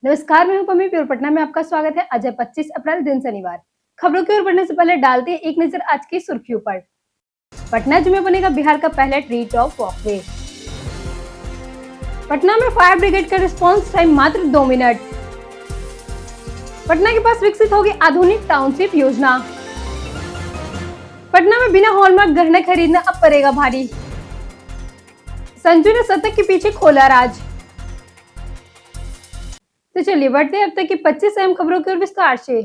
नमस्कार, मैं हूं पम्मी प्योर पटना में आपका स्वागत है। आज है 25 अप्रैल दिन शनिवार। खबरों की ओर बढ़ने से पहले डालते हैं एक नजर आज की सुर्खियों पर। पटना जू में बनेगा बिहार का पहला ट्री टॉप वॉकवे। पटना में फायर ब्रिगेड का रिस्पांस टाइम मात्र 2 मिनट। पटना के पास विकसित होगी आधुनिक टाउनशिप योजना। पटना में बिना हॉलमार्क गहने खरीदना अब पड़ेगा भारी। संजू ने शतक के पीछे खोला राज। तो चलिए बढ़ते हैं अब तक की 25 अहम खबरों की ओर विस्तार से।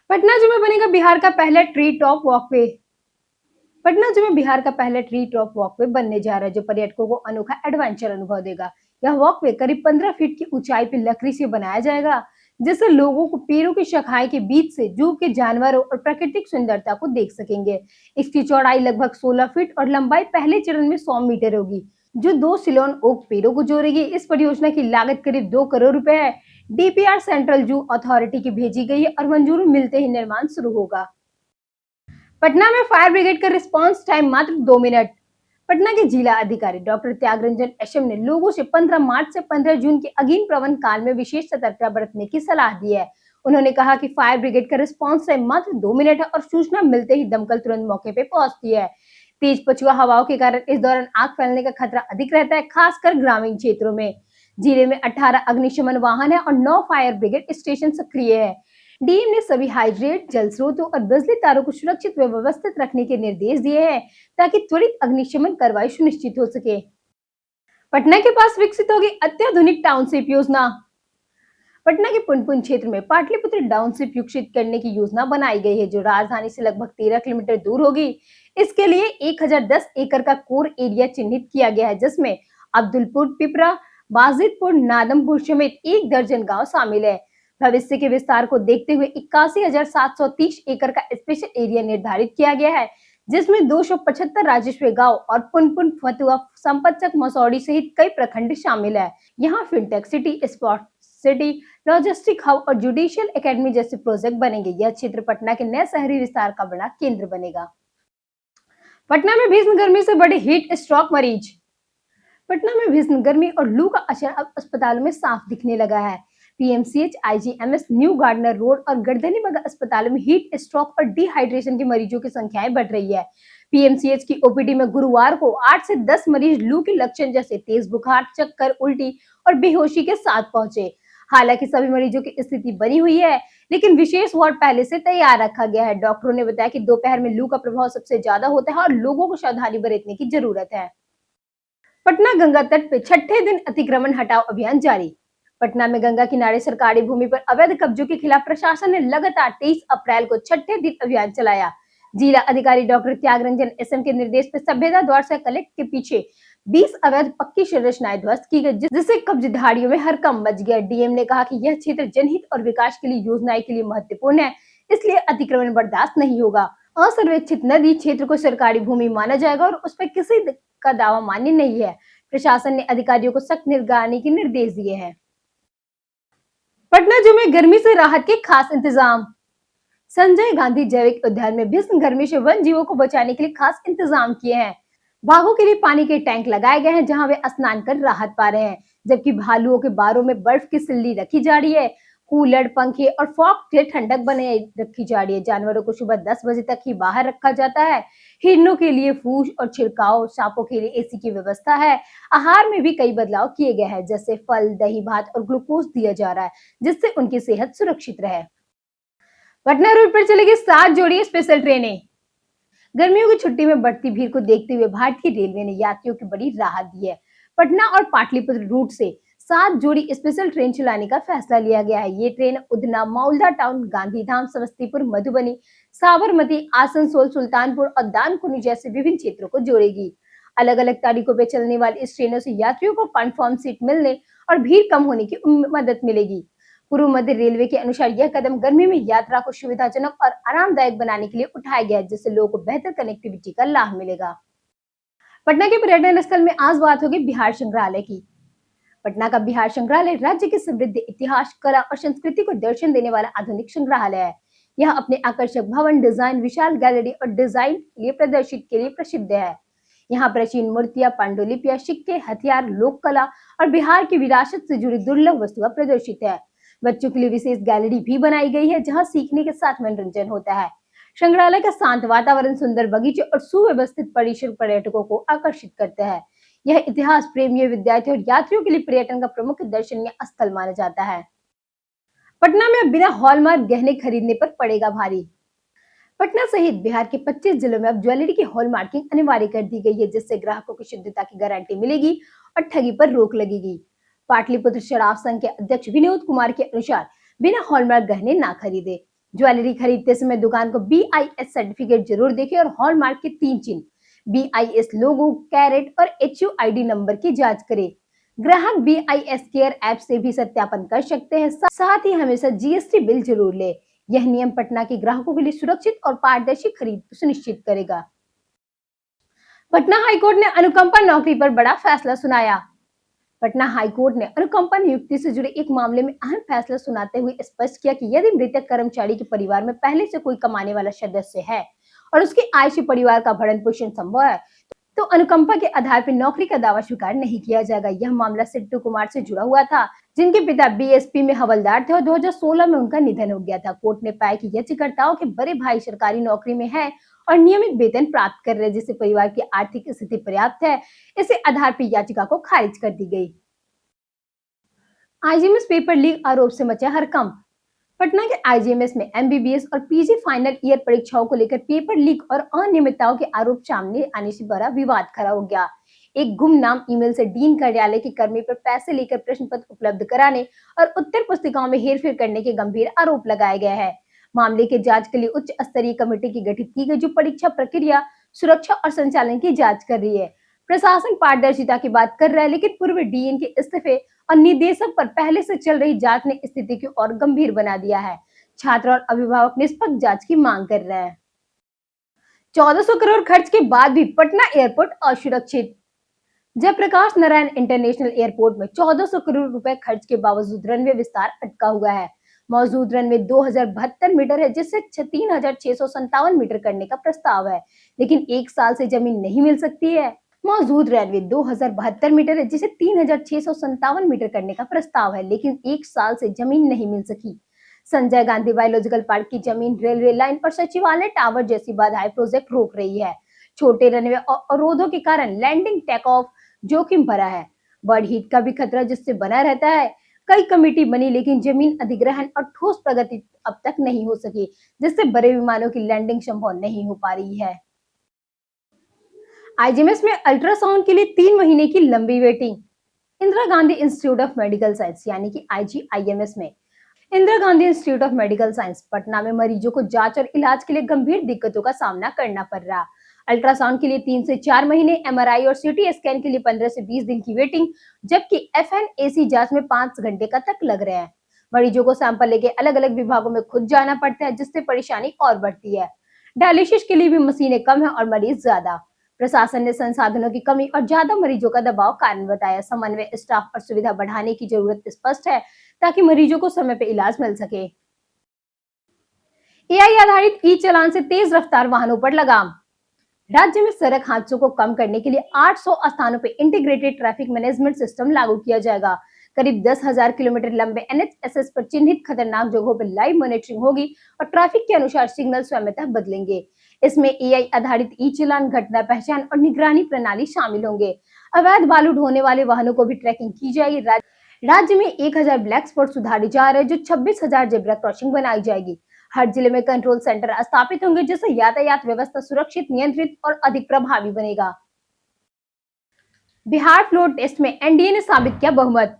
पटना जू में बनेगा बिहार का पहला ट्री टॉप वॉकवे। पटना जू में बिहार का पहला ट्री टॉप वॉकवे बनने जा रहा है, जो पर्यटकों को अनोखा एडवेंचर अनुभव देगा। यह वॉकवे करीब 15 फीट की ऊंचाई पर लकड़ी से बनाया जाएगा, जिससे लोगों को पेड़ों की शाखाएं के बीच से जू के जानवरों और प्राकृतिक सुंदरता को देख सकेंगे। इसकी चौड़ाई लगभग 16 फीट और लंबाई पहले चरण में 100 मीटर होगी, जो 2 सिलोन ओक पेड़ों को जोड़ेगी। इस परियोजना की लागत करीब 2 करोड़ रुपए है। डीपीआर सेंट्रल जू अथॉरिटी की भेजी गई है और मंजूरी मिलते ही निर्माण शुरू होगा। पटना में फायर ब्रिगेड का रिस्पांस टाइम मात्र 2 मिनट। पटना के जिला अधिकारी डॉक्टर त्यागरंजन एसएम ने लोगों से 15 मार्च से 15 जून के अग्नि प्रबंधन काल में विशेष सतर्कता बरतने की सलाह दी है। उन्होंने कहा कि फायर ब्रिगेड का रिस्पांस टाइम मात्र 2 मिनट है और सूचना मिलते ही दमकल तुरंत मौके पे पहुंचती है। तेज पछुआ हवाओं के कारण इस दौरान आग फैलने का खतरा अधिक रहता है, खासकर ग्रामीण क्षेत्रों में। जिले में 18 अग्निशमन वाहन है और 9 फायर ब्रिगेड स्टेशन सक्रिय है। डीएम ने सभी हाइड्रेट, जल स्रोतों और बिजली तारों को सुरक्षित व व्यवस्थित रखने के निर्देश दिए हैं, ताकि त्वरित अग्निशमन कार्रवाई सुनिश्चित हो सके। पटना के पास विकसित होगी अत्याधुनिक टाउनशिप योजना। पटना के पुनपुन क्षेत्र में पाटलिपुत्र टाउनशिप विकसित करने की योजना बनाई गई है, जो राजधानी से लगभग 13 किलोमीटर दूर होगी। इसके लिए 1010 एकड़ का कोर एरिया चिन्हित किया गया है, जिसमें अब्दुलपुर, पिपरा, बाजिदपुर, नादमपुर समेत 1 दर्जन गांव शामिल है। भविष्य के विस्तार को देखते हुए 81,730 एकड़ का स्पेशल एरिया निर्धारित किया गया है, जिसमें 275 राजस्व गांव और पुनपुन, फतुआ, संपतचक, मसौड़ी सहित कई प्रखंड शामिल है। यहाँ fintech city, sport city, logistic hub और जुडिशियल एकेडमी जैसे प्रोजेक्ट बनेंगे। यह क्षेत्र पटना के नए शहरी विस्तार का बड़ा केंद्र बनेगा। पटना में भीषण गर्मी से बड़े हीट स्ट्रोक मरीज। पटना में भीषण गर्मी और लू का असर अब अस्पतालों में साफ दिखने लगा है। PMCH, IGMS, new Gardiner road और गर्दनीबाग अस्पतालों में हीट स्ट्रोक और डिहाइड्रेशन के मरीजों की संख्याएं बढ़ रही है। पीएमसीएच की ओपीडी में गुरुवार को 8 से 10 मरीज लू के लक्षण जैसे तेज बुखार, चक्कर, उल्टी और बेहोशी के साथ पहुंचे। हालांकि सभी मरीजों की स्थिति बनी हुई है, लेकिन विशेष वार्ड पहले से तैयार रखा गया है। डॉक्टरों ने बताया कि दोपहर में लू का प्रभाव सबसे ज्यादा होता है और लोगों को सावधानी बरतने की जरूरत है। पटना गंगा तट पे छठे दिन अतिक्रमण हटाओ अभियान जारी। पटना में गंगा किनारे सरकारी भूमि पर अवैध कब्जों के खिलाफ प्रशासन ने लगातार 23 अप्रैल को छठे दिन अभियान चलाया। जिला अधिकारी डॉक्टर त्यागरंजन एसएम के निर्देश पर सभ्यता द्वार से कलेक्ट के पीछे 20 अवैध पक्की संरचनाएं ध्वस्त की गई, जिससे कब्जेधारियों में हड़कंप मच गया। डीएम ने कहा कि यह क्षेत्र जनहित और विकास के लिए योजनाएं के लिए महत्वपूर्ण है, इसलिए अतिक्रमण बर्दाश्त नहीं होगा। असंरक्षित नदी क्षेत्र को सरकारी भूमि माना जाएगा और उस पर किसी का दावा मान्य नहीं है। प्रशासन ने अधिकारियों को सख्त निगरानी के निर्देश दिए हैं। पटना जू में गर्मी से राहत के खास इंतजाम। संजय गांधी जैविक उद्यान में भीषण गर्मी से वन जीवों को बचाने के लिए खास इंतजाम किए हैं। बाघों के लिए पानी के टैंक लगाए गए हैं, जहां वे स्नान कर राहत पा रहे हैं, जबकि भालुओं के बारों में बर्फ की सिल्ली रखी जा रही है। कूलर, पंखे और फॉग से ठंडक बनाए रखी जा रही है। जानवरों को सुबह 10 बजे तक ही बाहर रखा जाता है। हिरणों के लिए फूस और छिड़काव, सांपों के लिए एसी की व्यवस्था है। आहार में भी कई बदलाव किए गए हैं, जैसे फल, दही, भात और ग्लूकोज दिया जा रहा है, जिससे उनकी सेहत सुरक्षित रहे। पटना रूट पर चलेगी 7 जोड़ी स्पेशल ट्रेनें। गर्मियों की छुट्टी में बढ़ती भीड़ को देखते हुए भारतीय रेलवे ने यात्रियों की बड़ी राहत दी है। पटना और पाटलिपुत्र रूट से 7 जोड़ी स्पेशल ट्रेन चलाने का फैसला लिया गया है। ये ट्रेन उधना, माउल्दा टाउन, गांधीधाम, समस्तीपुर, मधुबनी, साबरमती, आसनसोल, सुल्तानपुर और दानकुनी जैसे विभिन्न क्षेत्रों को जोड़ेगी। अलग अलग तारीखों पर चलने वाली इस ट्रेनों से यात्रियों को कन्फर्म सीट मिलने और भीड़ कम होने की मदद मिलेगी। पूर्व मध्य रेलवे के अनुसार यह कदम गर्मी में यात्रा को सुविधाजनक और आरामदायक बनाने के लिए उठाया गया है, जिससे लोगों को बेहतर कनेक्टिविटी का लाभ मिलेगा। पटना के पर्यटन स्थल में आज बात होगी बिहार संग्रहालय की। पटना का बिहार संग्रहालय राज्य के समृद्ध इतिहास, कला और संस्कृति को दर्शन देने वाला आधुनिक संग्रहालय है। यह अपने आकर्षक भवन डिजाइन, विशाल गैलरी और डिजाइन के लिए प्रदर्शित के लिए प्रसिद्ध है। यहाँ प्राचीन मूर्तियां, पांडुलिपियां, सिक्के, हथियार, लोक कला और बिहार की विरासत से जुड़ी दुर्लभ वस्तुएं प्रदर्शित है। बच्चों के लिए विशेष गैलरी भी बनाई गई है जहां सीखने के साथ मनोरंजन होता है। संग्रहालय का शांत वातावरण, सुंदर बगीचे और सुव्यवस्थित परिसर पर्यटकों को आकर्षित करते हैं। यह इतिहास प्रेमियों, विद्यार्थियों और यात्रियों के लिए पर्यटन का प्रमुख दर्शनीय स्थल माना जाता है। पटना में अब बिना हॉलमार्क गहने खरीदने पर पड़ेगा भारी। पटना सहित बिहार के 25 जिलों में अब ज्वेलरी की हॉलमार्किंग अनिवार्य कर दी गई है, जिससे ग्राहकों की शुद्धता की गारंटी मिलेगी और ठगी पर रोक लगेगी। पाटलिपुत्र शराब संघ के अध्यक्ष विनोद कुमार के अनुसार बिना हॉलमार्क गहने ना खरीदे। ज्वेलरी खरीदते समय दुकान को BIS सर्टिफिकेट जरूर देखें और हॉलमार्क के 3 चिन्ह BIS लोगो, कैरेट और HUID नंबर की जांच करें। ग्राहक BIS केयर ऐप से भी सत्यापन कर सकते हैं। साथ ही हमेशा GST बिल जरूर ले। यह नियम पटना के ग्राहकों के लिए सुरक्षित और पारदर्शी खरीद सुनिश्चित करेगा। पटना हाईकोर्ट ने अनुकंपा नौकरी पर बड़ा फैसला सुनाया। पटना हाईकोर्ट ने अनुकंपा नियुक्ति से जुड़े एक मामले में अहम फैसला सुनाते हुए स्पष्ट किया कि यदि मृतक कर्मचारी के परिवार में पहले से कोई कमाने वाला सदस्य है और उसकी आय से परिवार का भरण पोषण संभव है, तो अनुकंपा के आधार पर नौकरी का दावा स्वीकार नहीं किया जाएगा। यह मामला सिट्टू कुमार से जुड़ा हुआ था, जिनके पिता BSP में हवलदार थे और 2016 में उनका निधन हो गया था। कोर्ट ने पाया कि याचिकाकर्ताओं के बड़े भाई सरकारी नौकरी में है और नियमित वेतन प्राप्त कर रहे हैं, जिससे परिवार की आर्थिक स्थिति पर्याप्त है। इसी आधार पर याचिका को खारिज कर दी गई। IGMS पेपर लीक आरोप से मचा हड़कंप। पटना के IGMS में MBBS और PG फाइनल ईयर परीक्षाओं को लेकर पेपर लीक और अनियमितताओं के आरोप सामने आने से बड़ा विवाद खड़ा हो गया। एक गुमनाम ईमेल से डीन कार्यालय के कर्मी पर पैसे लेकर प्रश्न पत्र उपलब्ध कराने और उत्तर पुस्तिकाओं में हेरफेर करने के गंभीर आरोप लगाए गए हैं। मामले की जांच के लिए उच्च स्तरीय कमेटी की गठित की गई, जो परीक्षा प्रक्रिया, सुरक्षा और संचालन की जांच कर रही है। प्रशासन पारदर्शिता की बात कर रहा है, लेकिन पूर्व DN के इस्तीफे और निदेशक पर पहले से चल रही जांच ने स्थिति को और गंभीर बना दिया है। छात्र और अभिभावक निष्पक्ष जांच की मांग कर रहे हैं। 1400 करोड़ खर्च के बाद भी पटना एयरपोर्ट असुरक्षित। जयप्रकाश नारायण इंटरनेशनल एयरपोर्ट में 1400 करोड़ रुपए खर्च के बावजूद रनवे विस्तार अटका हुआ है। मौजूद रनवे 2072 मीटर है, जिससे 3657 मीटर करने का प्रस्ताव है, लेकिन एक साल से जमीन नहीं मिल सकती है। मौजूद रनवे 2072 मीटर है, जिसे 3657 मीटर करने का प्रस्ताव है, लेकिन एक साल से जमीन नहीं मिल सकी। संजय गांधी बायोलॉजिकल पार्क की जमीन, रेलवे लाइन और सचिवालय टावर जैसी बाधाएं प्रोजेक्ट रोक रही है। छोटे रनवे और अवरोधों के कारण लैंडिंग टेक ऑफ जोखिम भरा है। बर्ड हीट का भी खतरा जिससे बना रहता है। कई कमेटी बनी, लेकिन जमीन अधिग्रहण और ठोस प्रगति अब तक नहीं हो सकी, जिससे बड़े विमानों की लैंडिंग संभव नहीं हो पा रही है। IGMS में अल्ट्रासाउंड के लिए 3 महीने की लंबी waiting. Indira Gandhi institute of medical science यानी कि IGIMS में Indira Gandhi institute of medical science Patna में मरीजों को जांच और इलाज के लिए गंभीर दिक्कतों का सामना करना पड़ रहा। अल्ट्रासाउंड के लिए 3 से 4 महीने, MRI और CT स्कैन के लिए 15 से 20 दिन की वेटिंग, जबकि FNAC जांच में 5 घंटे का तक लग रहे हैं। मरीजों को सैंपल लेके अलग अलग विभागों में खुद जाना पड़ता है, जिससे परेशानी और बढ़ती है। डायलिसिस के लिए भी मशीनें कम है और मरीज ज्यादा। प्रशासन ने संसाधनों की कमी और ज्यादा मरीजों का दबाव कारण बताया। समन्वय, स्टाफ और सुविधा बढ़ाने की जरूरत स्पष्ट है, ताकि मरीजों को समय पर इलाज मिल सके। AI आधारित ई-चालान से तेज रफ्तार वाहनों पर लगाम। राज्य में सड़क हादसों को कम करने के लिए 800 स्थानों पर इंटीग्रेटेड ट्रैफिक मैनेजमेंट सिस्टम लागू किया जाएगा। करीब 10,000 किलोमीटर लंबे NHSS पर चिन्हित खतरनाक जगहों पर लाइव मॉनिटरिंग होगी और ट्रैफिक के अनुसार सिग्नल स्वयं बदलेंगे। इसमें AI आधारित ई-चालान, घटना पहचान और निगरानी प्रणाली शामिल होंगे। अवैध बालू ढोने वाले वाहनों को भी ट्रैकिंग की जाएगी। राज्य में 1000 ब्लैक स्पॉट सुधारे जा रहे हैं, जो 26,000 जेब्रा क्रॉसिंग बनाई जाएगी। हर जिले में कंट्रोल सेंटर स्थापित होंगे, जिससे यातायात व्यवस्था सुरक्षित, नियंत्रित और अधिक प्रभावी बनेगा। बिहार फ्लोर टेस्ट में NDA ने साबित किया बहुमत।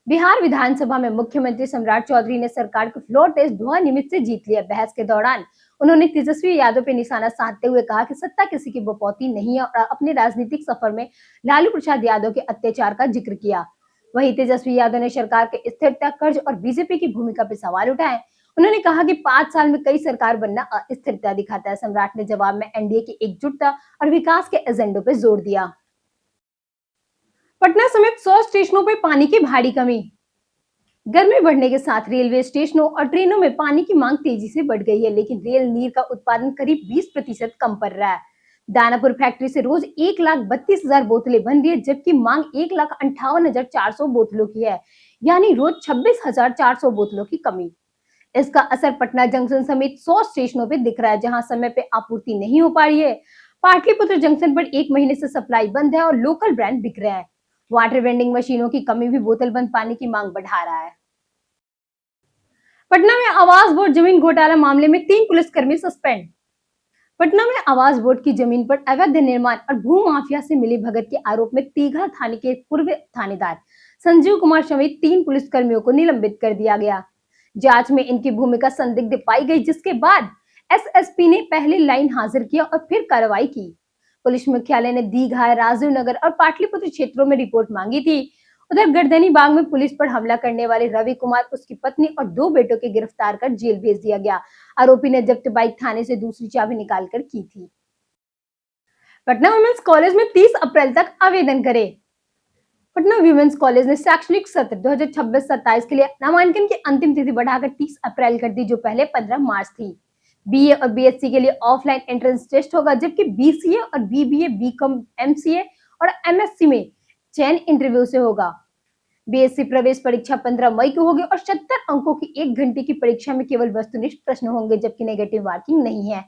बिहार विधानसभा में मुख्यमंत्री सम्राट चौधरी ने सरकार को फ्लोर टेस्ट ध्वनिमत से जीत लिया। बहस के दौरान उन्होंने तेजस्वी यादव पर निशाना साधते हुए कहा कि सत्ता किसी की बपौती नहीं है और अपने राजनीतिक सफर में लालू प्रसाद यादव के अत्याचार का जिक्र किया। वहीं तेजस्वी यादव ने सरकार के स्थिरता, कर्ज और बीजेपी की भूमिका पर सवाल उठाए। उन्होंने कहा कि 5 साल में कई सरकार बनना अस्थिरता दिखाता है। सम्राट ने जवाब में NDA की एकजुटता और विकास के एजेंडों पर जोर दिया। पटना समेत 100 स्टेशनों पर पानी की भारी कमी। गर्मी बढ़ने के साथ रेलवे स्टेशनों और ट्रेनों में पानी की मांग तेजी से बढ़ गई है, लेकिन रेल नीर का उत्पादन करीब 20% कम पड़ रहा है। दानापुर फैक्ट्री से रोज 1,32,000 बोतलें बन रही है, जबकि मांग 1,58,400 बोतलों की है, यानी रोज 26,400 बोतलों की कमी। इसका असर पटना जंक्शन समेत 100 स्टेशनों पे दिख रहा है, जहां समय पे आपूर्ति नहीं हो पा रही है। पाटलिपुत्र जंक्शन पर 1 महीने से सप्लाई बंद है और लोकल ब्रांड बिक रहे हैं। वाटर वेंडिंग मशीनों की कमी भी बोतल बंद पानी की मांग बढ़ा रहा है। पटना में आवास बोर्ड जमीन घोटाला मामले में 3 पुलिसकर्मी सस्पेंड। पटना में आवास बोर्ड की जमीन पर अवैध निर्माण और भू माफिया से मिली भगत के आरोप में तीघा थाने के पूर्व थानेदार संजीव कुमार समेत 3 पुलिसकर्मियों को निलंबित कर दिया गया। जांच में इनकी भूमिका संदिग्ध पाई गई, जिसके बाद एसएसपी ने पहले लाइन हाजिर किया और फिर कार्रवाई की। पुलिस मुख्यालय ने दीघा, राजीव नगर और पाटलिपुत्र क्षेत्रों में रिपोर्ट मांगी थी। उधर गर्दनी बाग में पुलिस पर हमला करने वाले रवि कुमार, उसकी पत्नी और 2 बेटों के गिरफ्तार कर जेल भेज दिया गया। आरोपी ने जब्त बाइक थाने से दूसरी चाबी निकालकर की थी। पटना वुमेन्स कॉलेज में 30 अप्रैल तक आवेदन करें। पटना वीमेंस कॉलेज ने शैक्षणिक सत्र 2026-27 के लिए नामांकन की अंतिम तिथि बढ़ाकर 30 अप्रैल कर दी, जो पहले 15 मार्च थी। बीए और बीएससी के लिए ऑफलाइन एंट्रेंस टेस्ट होगा, जबकि बीसीए और बीबीए, बीकॉम, एमसीए और एमएससी में चयन इंटरव्यू से होगा। बीएससी प्रवेश परीक्षा 15 मई को होगी और 70 अंकों की 1 घंटे की परीक्षा में केवल वस्तुनिष्ठ प्रश्न होंगे, जबकि नेगेटिव मार्किंग नहीं है।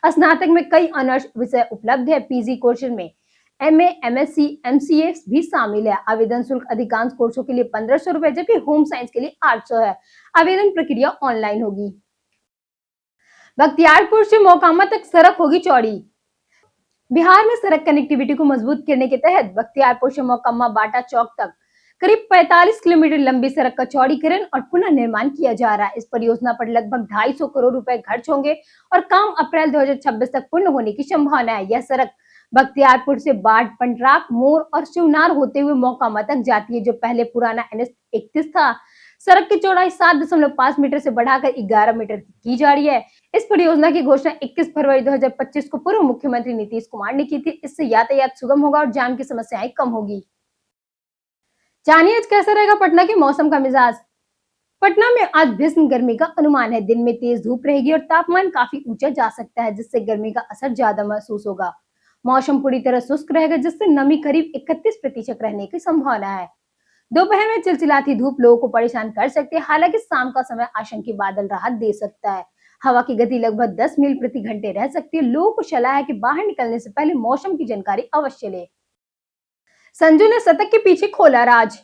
स्नातक में कई ऑनर्स विषय उपलब्ध है। पीजी कोर्स में एमए, एमएससी, एमसीए भी शामिल है। आवेदन शुल्क अधिकांश कोर्सों के लिए 1500 रुपए, जबकि होम साइंस के लिए 800 है। आवेदन प्रक्रिया ऑनलाइन होगी। बख्तियारपुर से मोकामा तक सड़क होगी चौड़ी। बिहार में सड़क कनेक्टिविटी को मजबूत करने के तहत बख्तियारपुर से मोकामा बाटा चौक तक करीब 45 किलोमीटर लंबी सड़क का चौड़ीकरण और पुनः निर्माण किया जा रहा है। इस परियोजना पर लगभग 250 करोड़ रुपए खर्च होंगे और काम अप्रैल 2026 तक पूर्ण होने की संभावना है। यह सड़क बख्तियारपुर से बाढ़, पंडराक, मोर और शिवनार होते हुए मोकामा तक जाती है, जो पहले पुराना NH-31 था। सड़क की चौड़ाई 7.5 मीटर से बढ़ाकर 11 मीटर की जा रही है। इस परियोजना की घोषणा 21 फरवरी 2025 को पूर्व मुख्यमंत्री नीतीश कुमार ने की थी। इससे यातायात सुगम होगा और जाम की समस्याएं कम होगी। जानिए आज कैसा रहेगा पटना के मौसम का मिजाज। पटना में आज भीषण गर्मी का अनुमान है। दिन में तेज धूप रहेगी और तापमान काफी ऊंचा जा सकता है, जिससे गर्मी का असर ज्यादा महसूस होगा। मौसम पूरी तरह शुष्क रहेगा, जिससे नमी करीब 31% रहने की संभावना है। दोपहर में चिलचिलाती धूप लोगों को परेशान कर सकती है, हालांकि शाम का समय आशंकी बादल राहत दे सकता है। हवा की गति लगभग 10 मील प्रति घंटे रह सकती है। लोगों को सलाह है कि बाहर निकलने से पहले मौसम की जानकारी अवश्य ले। संजू ने शतक के पीछे खोला राज।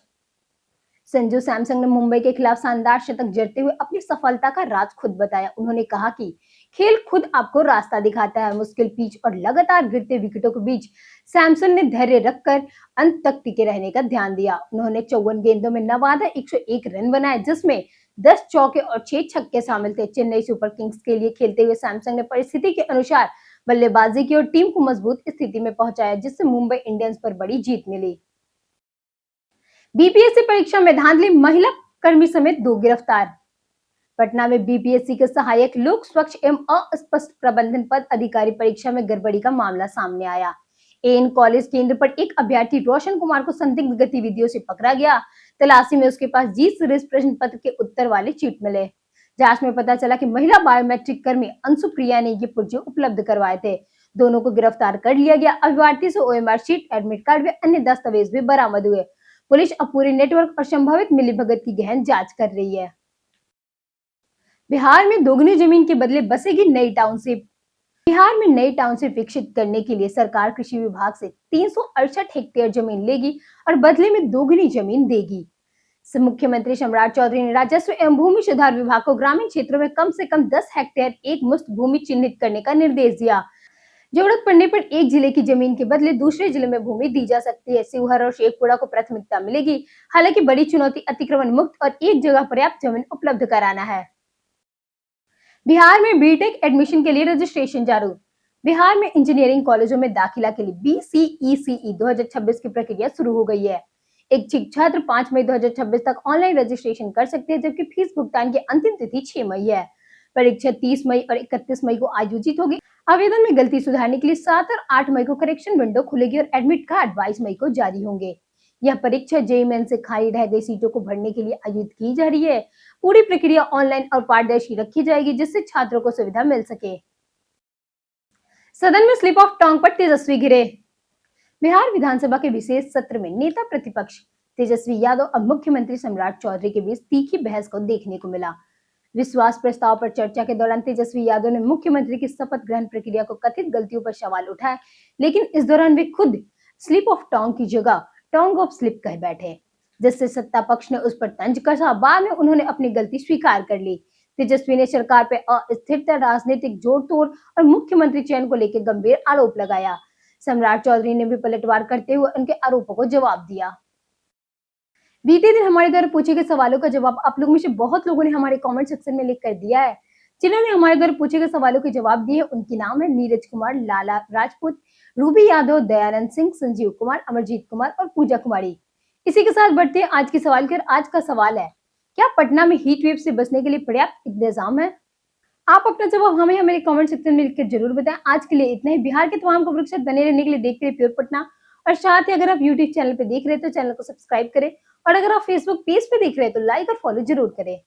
संजू सैमसंग ने मुंबई के खिलाफ शानदार शतक जड़ते हुए अपनी सफलता का राज खुद बताया। उन्होंने कहा कि खेल खुद आपको रास्ता दिखाता है। मुश्किल पिच और लगातार गिरते विकेटों के बीच सैमसन ने धैर्य रखकर अंत तक टिके रहने का ध्यान दिया। उन्होंने 54 गेंदों में नवादा 101 रन बनाए, जिसमें 10 चौके और 6 छक्के शामिल थे। चेन्नई सुपर किंग्स के लिए खेलते हुए सैमसंग ने परिस्थिति के अनुसार बल्लेबाजी की और टीम को मजबूत स्थिति में पहुंचाया, जिससे मुंबई इंडियंस पर बड़ी जीत मिली। बीपीएससी परीक्षा में धांधली, महिला कर्मी समेत 2 गिरफ्तार। पटना में बीपीएससी के सहायक लोक स्वच्छ एवं अस्पष्ट प्रबंधन पद अधिकारी परीक्षा में गड़बड़ी का मामला सामने आया। एएन कॉलेज केंद्र पर एक अभ्यर्थी रोशन कुमार को संदिग्ध गतिविधियों से पकड़ा गया। तलाशी में उसके पास 20 सीरीज प्रश्न पत्र के उत्तर वाले चीट मिले। जांच में पता चला कि महिला बायोमेट्रिक कर्मी अंशु प्रिया ने ये पुर्जे उपलब्ध करवाए थे। दोनों को गिरफ्तार कर लिया गया। अभ्यर्थी से ओएमआर शीट, एडमिट कार्ड व अन्य दस्तावेज भी बरामद हुए। पुलिस अब पूरे नेटवर्क और संभावित मिलीभगत की गहन जांच कर रही है। बिहार में दोगुनी जमीन के बदले बसेगी नई टाउनशिप। बिहार में नई टाउनशिप विकसित करने के लिए सरकार कृषि विभाग से 368 हेक्टेयर जमीन लेगी और बदले में दोगुनी जमीन देगी। मुख्यमंत्री सम्राट चौधरी ने राजस्व एवं भूमि सुधार विभाग को ग्रामीण क्षेत्रों में कम से कम 10 हेक्टेयर एक मुश्त भूमि चिन्हित करने का निर्देश दिया। जरूरत पड़ने पर एक जिले की जमीन के बदले दूसरे जिले में भूमि दी जा सकती है। शिवहर और शेखपुरा को प्राथमिकता मिलेगी। हालांकि बड़ी चुनौती अतिक्रमण मुक्त और एक जगह पर्याप्त जमीन उपलब्ध कराना है। बिहार में बीटेक एडमिशन के लिए रजिस्ट्रेशन जारी। बिहार में इंजीनियरिंग कॉलेजों में दाखिला के लिए BCECE 2026 की प्रक्रिया शुरू हो गई है। इच्छुक छात्र 5 मई 2026 तक ऑनलाइन रजिस्ट्रेशन कर सकते हैं, जबकि फीस भुगतान की अंतिम तिथि 6 मई है। परीक्षा 30 मई और 31 मई को आयोजित होगी। आवेदन में गलती सुधारने के लिए 7 और 8 मई को करेक्शन विंडो खुलेगी और एडमिट कार्ड 22 मई को जारी होंगे। यह परीक्षा जेईई मेन से खाली रह गई सीटों को भरने के लिए आयोजित की जा रही है। पूरी प्रक्रिया ऑनलाइन और पारदर्शी रखी जाएगी, जिससे छात्रों को सुविधा मिल सके। सदन में स्लिप ऑफ टंग पर तेजस्वी गिरे। बिहार विधानसभा के विशेष सत्र में नेता प्रतिपक्ष तेजस्वी यादव और मुख्यमंत्री सम्राट चौधरी के बीच तीखी बहस को देखने को मिला। विश्वास प्रस्ताव पर चर्चा के दौरान तेजस्वी यादव ने मुख्यमंत्री की शपथ ग्रहण प्रक्रिया को कथित गलतियों पर सवाल उठाए, लेकिन इस दौरान वे खुद स्लिप ऑफ टंग की जगह टंग ऑफ स्लिप कह बैठे, जिससे सत्ता पक्ष ने उस पर तंज कसा। बाद में उन्होंने अपनी गलती स्वीकार कर ली। तेजस्वी ने सरकार पर अस्थिरता, राजनीतिक जोड़ तोड़ और मुख्यमंत्री चयन को लेकर गंभीर आरोप लगाया। सम्राट चौधरी ने भी पलटवार करते हुए उनके आरोपों को जवाब दिया। बीते दिन हमारे द्वारा पूछे गए सवालों का जवाब आप लोगों में से बहुत लोगों ने हमारे कमेंट सेक्शन में लिख कर दिया है। जिन्होंने हमारे द्वारा पूछे गए सवालों के जवाब दिए उनके नाम है नीरज कुमार, लाला राजपूत, रूबी यादव, दयानंद सिंह, संजीव कुमार, अमरजीत कुमार और पूजा कुमारी। इसी के साथ बढ़ते हैं आज के सवाल की ओर। आज का सवाल है, क्या पटना में हीट वेव से बचने के लिए पर्याप्त इंतजाम है? आप अपना जवाब हमें हमारे कमेंट सेक्शन में लिखकर जरूर बताएं। आज के लिए इतना ही। बिहार के तमाम खबरों के साथ बने रहने के लिए देखते रहिए प्योर पटना। और साथ ही अगर आप यूट्यूब चैनल पे देख रहे हैं तो चैनल को सब्सक्राइब करें, और अगर आप फेसबुक पेज पे देख रहे हैं तो लाइक और फॉलो जरूर करें।